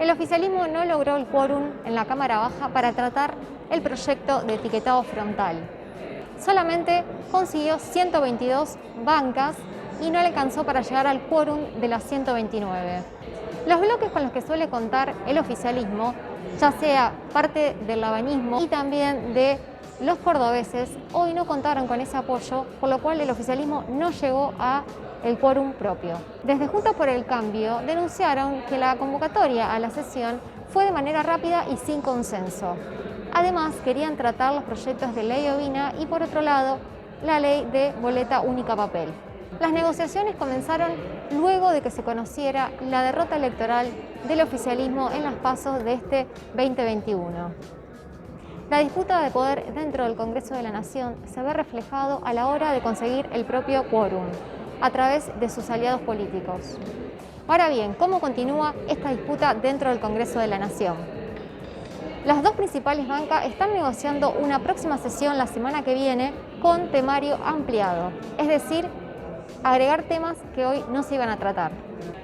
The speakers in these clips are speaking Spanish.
El oficialismo no logró el quórum en la Cámara Baja para tratar el proyecto de etiquetado frontal. Solamente consiguió 122 bancas y no le alcanzó para llegar al quórum de las 129. Los bloques con los que suele contar el oficialismo, ya sea parte del labañismo y también de los cordobeses, hoy no contaron con ese apoyo, por lo cual el oficialismo no llegó a el quórum propio. Desde Juntos por el Cambio denunciaron que la convocatoria a la sesión fue de manera rápida y sin consenso. Además, querían tratar los proyectos de ley ovina y, por otro lado, la ley de boleta única papel. Las negociaciones comenzaron luego de que se conociera la derrota electoral del oficialismo en las PASO de este 2021. La disputa de poder dentro del Congreso de la Nación se ve reflejado a la hora de conseguir el propio quórum, a través de sus aliados políticos. Ahora bien, ¿cómo continúa esta disputa dentro del Congreso de la Nación? Las dos principales bancas están negociando una próxima sesión la semana que viene con temario ampliado, es decir, agregar temas que hoy no se iban a tratar.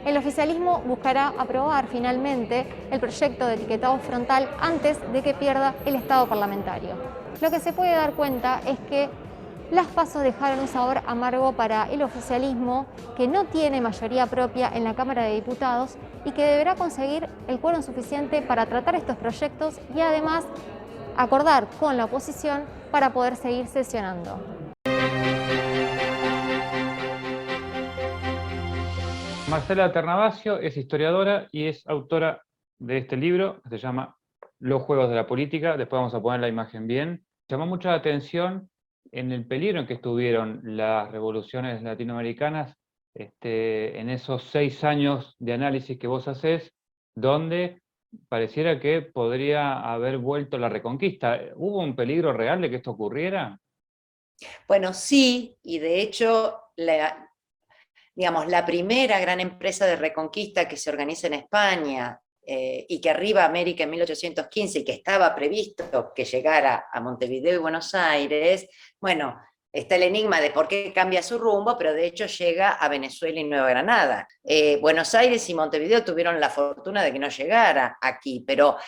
El oficialismo buscará aprobar finalmente el proyecto de etiquetado frontal antes de que pierda el estado parlamentario. Lo que se puede dar cuenta es que las PASO dejaron un sabor amargo para el oficialismo, que no tiene mayoría propia en la Cámara de Diputados y que deberá conseguir el quórum suficiente para tratar estos proyectos y además acordar con la oposición para poder seguir sesionando. Marcela Ternavasio es historiadora y es autora de este libro, que se llama Los juegos de la política. Después vamos a poner la imagen bien. Llamó mucho la atención en el peligro en que estuvieron las revoluciones latinoamericanas en esos 6 años de análisis que vos hacés, donde pareciera que podría haber vuelto la reconquista. ¿Hubo un peligro real de que esto ocurriera? Bueno, sí, y de hecho, la primera gran empresa de reconquista que se organiza en España y que arriba a América en 1815 y que estaba previsto que llegara a Montevideo y Buenos Aires, bueno, está el enigma de por qué cambia su rumbo, pero de hecho llega a Venezuela y Nueva Granada. Buenos Aires y Montevideo tuvieron la fortuna de que no llegara aquí, pero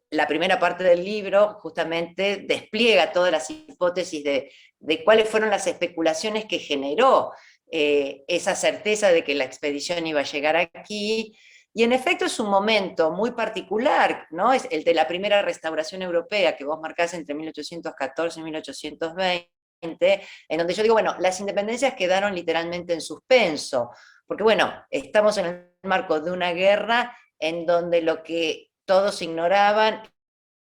la primera parte del libro justamente despliega todas las hipótesis de cuáles fueron las especulaciones que generó esa certeza de que la expedición iba a llegar aquí. Y en efecto es un momento muy particular, ¿no? Es el de la primera restauración europea que vos marcás entre 1814 y 1820, en donde yo digo, bueno, las independencias quedaron literalmente en suspenso, porque bueno, estamos en el marco de una guerra en donde lo que todos ignoraban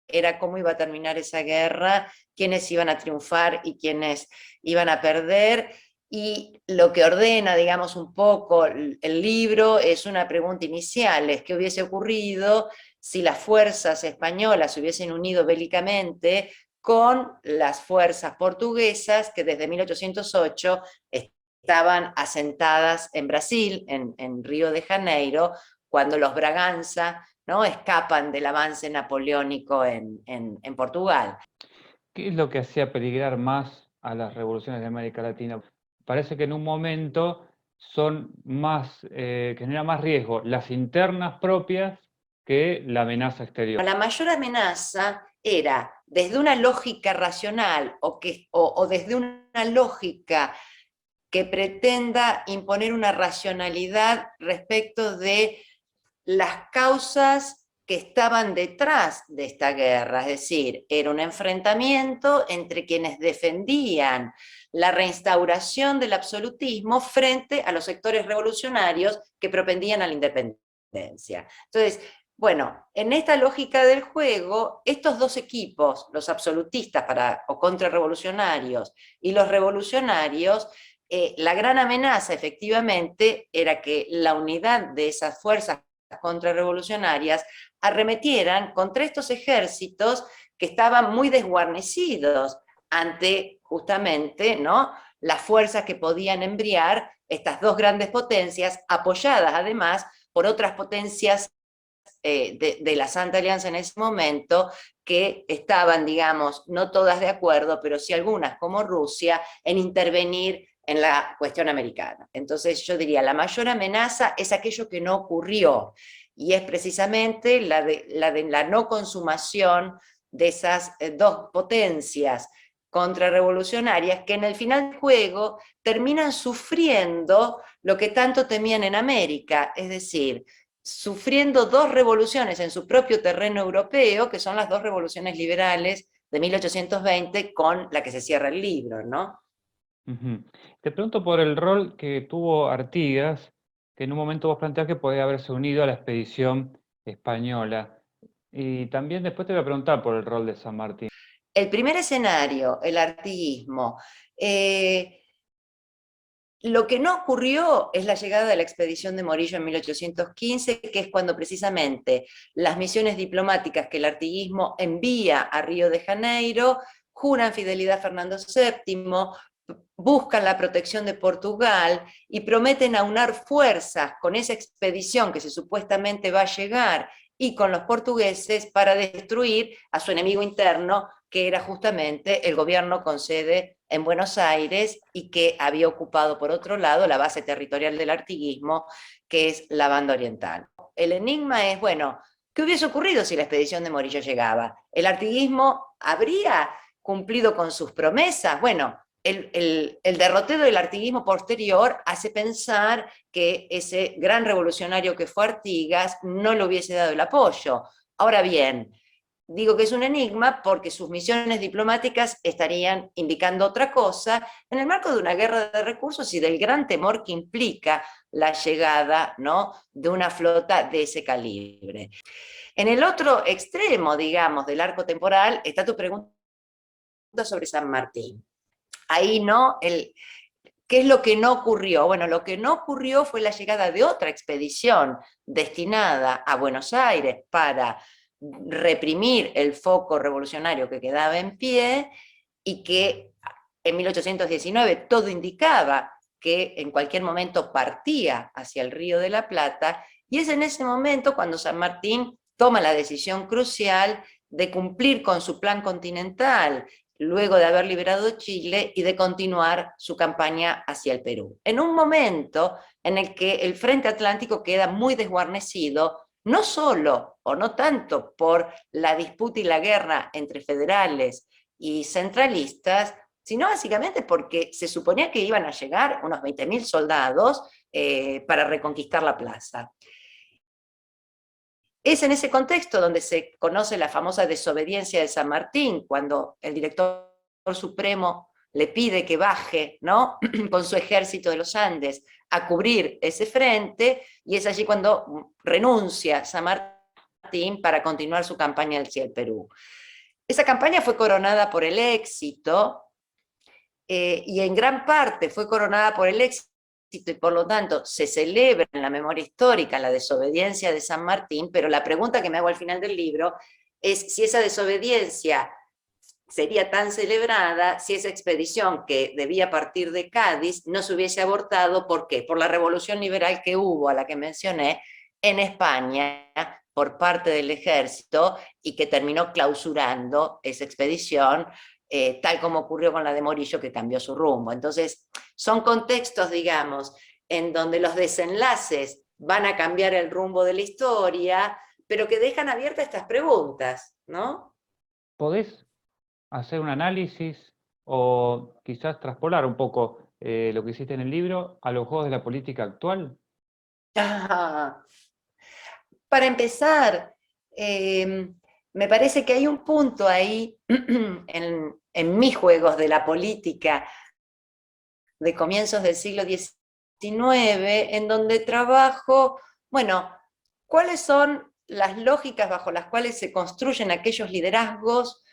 era cómo iba a terminar esa guerra, quiénes iban a triunfar y quiénes iban a perder. Y lo que ordena, digamos, un poco el libro es una pregunta inicial, es qué hubiese ocurrido si las fuerzas españolas se hubiesen unido bélicamente con las fuerzas portuguesas que desde 1808 estaban asentadas en Brasil, en Río de Janeiro, cuando los Braganza, ¿no?, escapan del avance napoleónico en Portugal. ¿Qué es lo que hacía peligrar más a las revoluciones de América Latina? Parece que en un momento son más, que genera más riesgo las internas propias que la amenaza exterior. La mayor amenaza era desde una lógica racional o desde una lógica que pretenda imponer una racionalidad respecto de las causas que estaban detrás de esta guerra, es decir, era un enfrentamiento entre quienes defendían la reinstauración del absolutismo frente a los sectores revolucionarios que propendían a la independencia. Entonces, bueno, en esta lógica del juego, estos dos equipos, los absolutistas o contrarrevolucionarios y los revolucionarios, la gran amenaza efectivamente era que la unidad de esas fuerzas contrarrevolucionarias arremetieran contra estos ejércitos que estaban muy desguarnecidos ante justamente, ¿no?, las fuerzas que podían embriar estas dos grandes potencias, apoyadas además por otras potencias de la Santa Alianza en ese momento, que estaban, digamos, no todas de acuerdo, pero sí algunas, como Rusia, en intervenir en la cuestión americana. Entonces yo diría, la mayor amenaza es aquello que no ocurrió. y es precisamente la de la no consumación de esas dos potencias contrarrevolucionarias que en el final del juego terminan sufriendo lo que tanto temían en América, es decir, sufriendo dos revoluciones en su propio terreno europeo, que son las dos revoluciones liberales de 1820 con la que se cierra el libro, ¿no? Ujú. Te pregunto por el rol que tuvo Artigas, que en un momento vos planteás que podía haberse unido a la expedición española. Y también después te voy a preguntar por el rol de San Martín. El primer escenario, el artiguismo. Lo que no ocurrió es la llegada de la expedición de Morillo en 1815, que es cuando precisamente las misiones diplomáticas que el artiguismo envía a Río de Janeiro juran fidelidad a Fernando VII, buscan la protección de Portugal y prometen aunar fuerzas con esa expedición que se supuestamente va a llegar y con los portugueses para destruir a su enemigo interno, que era justamente el gobierno con sede en Buenos Aires y que había ocupado por otro lado la base territorial del artiguismo, que es la Banda Oriental. El enigma es, bueno, ¿qué hubiese ocurrido si la expedición de Morillo llegaba? ¿El artiguismo habría cumplido con sus promesas? Bueno, el derrotero del artiguismo posterior hace pensar que ese gran revolucionario que fue Artigas no le hubiese dado el apoyo. Ahora bien, digo que es un enigma porque sus misiones diplomáticas estarían indicando otra cosa en el marco de una guerra de recursos y del gran temor que implica la llegada, ¿no?, de una flota de ese calibre. En el otro extremo, digamos, del arco temporal está tu pregunta sobre San Martín. Ahí no, ¿qué es lo que no ocurrió? Bueno, lo que no ocurrió fue la llegada de otra expedición destinada a Buenos Aires para reprimir el foco revolucionario que quedaba en pie y que en 1819 todo indicaba que en cualquier momento partía hacia el Río de la Plata, y es en ese momento cuando San Martín toma la decisión crucial de cumplir con su plan continental luego de haber liberado Chile y de continuar su campaña hacia el Perú. En un momento en el que el frente atlántico queda muy desguarnecido, no solo o no tanto por la disputa y la guerra entre federales y centralistas, sino básicamente porque se suponía que iban a llegar unos 20.000 soldados para reconquistar la plaza. Es en ese contexto donde se conoce la famosa desobediencia de San Martín, cuando el director supremo le pide que baje, ¿no?, con su ejército de los Andes a cubrir ese frente, y es allí cuando renuncia San Martín para continuar su campaña hacia el Perú. Esa campaña fue coronada por el éxito, y en gran parte fue coronada por el éxito, y por lo tanto se celebra en la memoria histórica la desobediencia de San Martín, pero la pregunta que me hago al final del libro es si esa desobediencia sería tan celebrada si esa expedición que debía partir de Cádiz no se hubiese abortado. ¿Por qué? Por la revolución liberal que hubo, a la que mencioné, en España por parte del ejército y que terminó clausurando esa expedición, tal como ocurrió con la de Morillo, que cambió su rumbo. Entonces, son contextos, digamos, en donde los desenlaces van a cambiar el rumbo de la historia, pero que dejan abiertas estas preguntas, ¿no? ¿Podés hacer un análisis o quizás traspolar un poco lo que hiciste en el libro a los juegos de la política actual? Para empezar, me parece que hay un punto ahí en mis juegos de la política de comienzos del siglo XIX, en donde trabajo, bueno, cuáles son las lógicas bajo las cuales se construyen aquellos liderazgos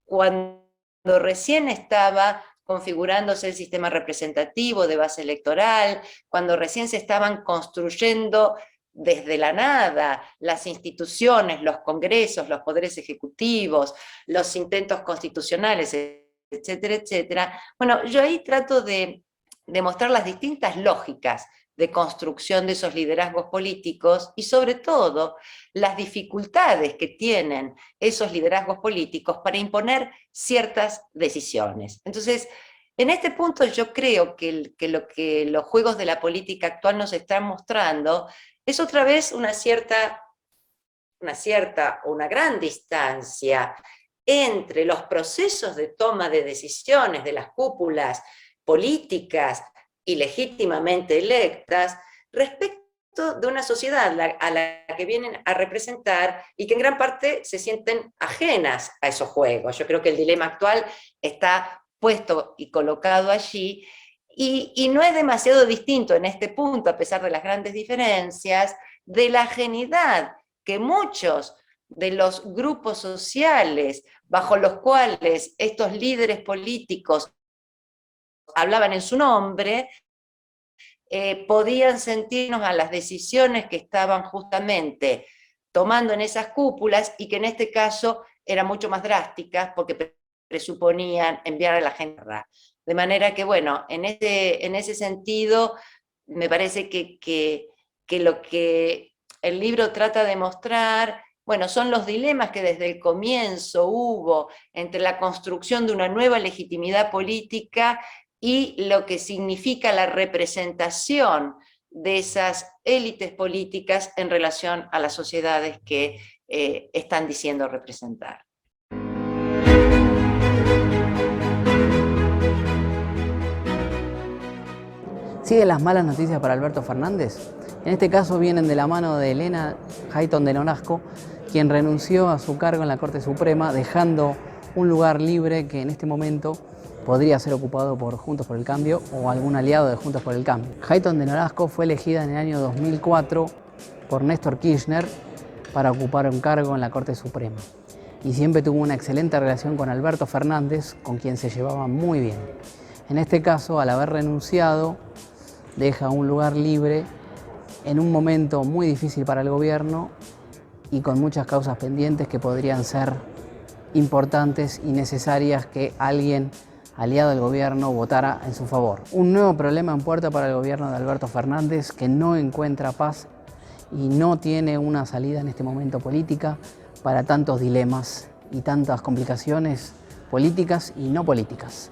cuando recién estaba configurándose el sistema representativo de base electoral, cuando recién se estaban construyendo desde la nada las instituciones, los congresos, los poderes ejecutivos, los intentos constitucionales, etcétera, etcétera. Bueno, yo ahí trato de demostrar las distintas lógicas de construcción de esos liderazgos políticos y sobre todo las dificultades que tienen esos liderazgos políticos para imponer ciertas decisiones. Entonces, en este punto yo creo que lo que los juegos de la política actual nos están mostrando es otra vez una cierta una gran distancia entre los procesos de toma de decisiones de las cúpulas políticas y legítimamente electas respecto de una sociedad a la que vienen a representar y que en gran parte se sienten ajenas a esos juegos. Yo creo que el dilema actual está puesto y colocado allí, y no es demasiado distinto en este punto, a pesar de las grandes diferencias, de la ajenidad que muchos de los grupos sociales bajo los cuales estos líderes políticos hablaban en su nombre, podían sentirnos a las decisiones que estaban justamente tomando en esas cúpulas y que en este caso eran mucho más drásticas porque presuponían enviar a la gente. De manera que, bueno, en ese sentido, me parece que lo que el libro trata de mostrar, bueno, son los dilemas que desde el comienzo hubo entre la construcción de una nueva legitimidad política y lo que significa la representación de esas élites políticas en relación a las sociedades que están diciendo representar. ¿Siguen las malas noticias para Alberto Fernández? En este caso vienen de la mano de Elena Hayton de Nolasco, quien renunció a su cargo en la Corte Suprema, dejando un lugar libre que en este momento podría ser ocupado por Juntos por el Cambio o algún aliado de Juntos por el Cambio. Hayton de Nolasco fue elegida en el año 2004 por Néstor Kirchner para ocupar un cargo en la Corte Suprema. Y siempre tuvo una excelente relación con Alberto Fernández, con quien se llevaba muy bien. En este caso, al haber renunciado, deja un lugar libre en un momento muy difícil para el gobierno y con muchas causas pendientes que podrían ser importantes y necesarias que alguien aliado del gobierno votara en su favor. Un nuevo problema en puerta para el gobierno de Alberto Fernández, que no encuentra paz y no tiene una salida en este momento política para tantos dilemas y tantas complicaciones políticas y no políticas.